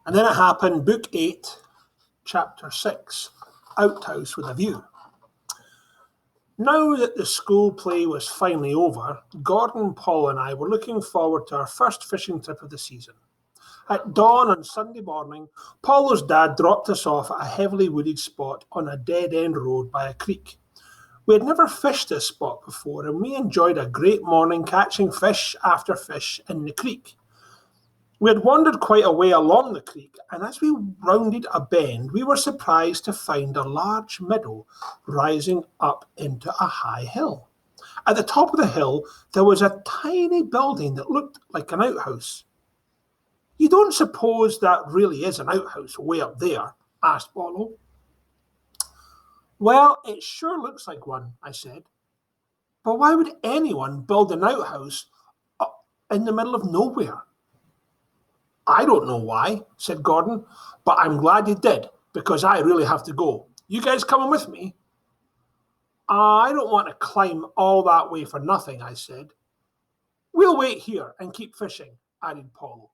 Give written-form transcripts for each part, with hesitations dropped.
And then it happened, Book 8, Chapter 6, Outhouse with a View. Now that the school play was finally over, Gordon, Paul and I were looking forward to our first fishing trip of the season. At dawn on Sunday morning, Paulo's dad dropped us off at a heavily wooded spot on a dead-end road by a creek. We had never fished this spot before, and we enjoyed a great morning catching fish after fish in the creek. We had wandered quite a way along the creek, and as we rounded a bend, we were surprised to find a large meadow rising up into a high hill. At the top of the hill, there was a tiny building that looked like an outhouse. "You don't suppose that really is an outhouse way up there?" asked Paulo. "Well, it sure looks like one," I said. "But why would anyone build an outhouse in the middle of nowhere?" "I don't know why," said Gordon, "but I'm glad you did, because I really have to go. You guys coming with me?" "I don't want to climb all that way for nothing," I said. "We'll wait here and keep fishing," added Paulo.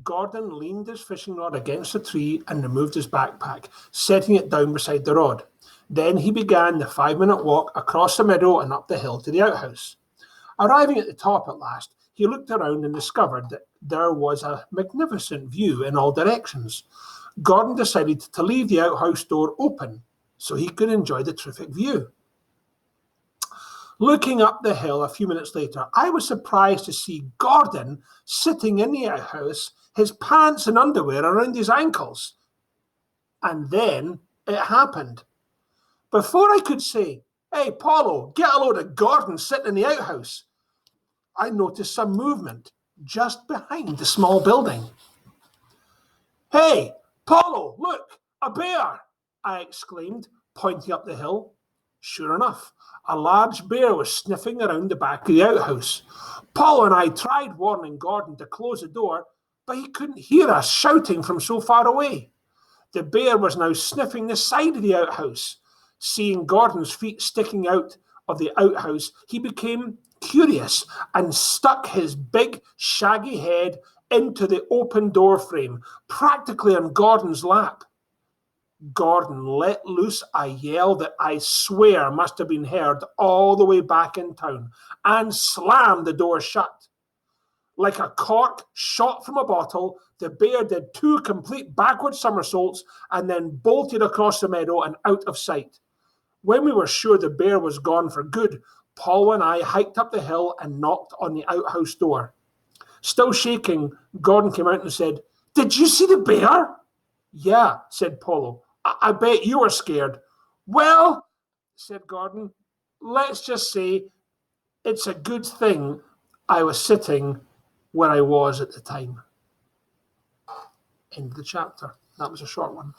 Gordon leaned his fishing rod against a tree and removed his backpack, setting it down beside the rod. Then he began the 5-minute walk across the meadow and up the hill to the outhouse. Arriving at the top at last, he looked around and discovered that there was a magnificent view in all directions. Gordon decided to leave the outhouse door open so he could enjoy the terrific view. Looking up the hill a few minutes later, I was surprised to see Gordon sitting in the outhouse, his pants and underwear around his ankles. And then it happened. Before I could say, "Hey, Paulo, get a load of Gordon sitting in the outhouse," I noticed some movement just behind the small building. "Hey, Paulo, look, a bear!" I exclaimed, pointing up the hill. Sure enough, a large bear was sniffing around the back of the outhouse. Paulo and I tried warning Gordon to close the door, but he couldn't hear us shouting from so far away. The bear was now sniffing the side of the outhouse. Seeing Gordon's feet sticking out of the outhouse, he became curious and stuck his big, shaggy head into the open door frame, practically on Gordon's lap. Gordon let loose a yell that I swear must have been heard all the way back in town and slammed the door shut. Like a cork shot from a bottle, the bear did 2 complete backward somersaults and then bolted across the meadow and out of sight. When we were sure the bear was gone for good, Paul and I hiked up the hill and knocked on the outhouse door. Still shaking, Gordon came out and said, "Did you see the bear?" "Yeah," said Paulo. I bet you were scared." "Well," said Gordon, "let's just say it's a good thing I was sitting where I was at the time." End of the chapter. That was a short one.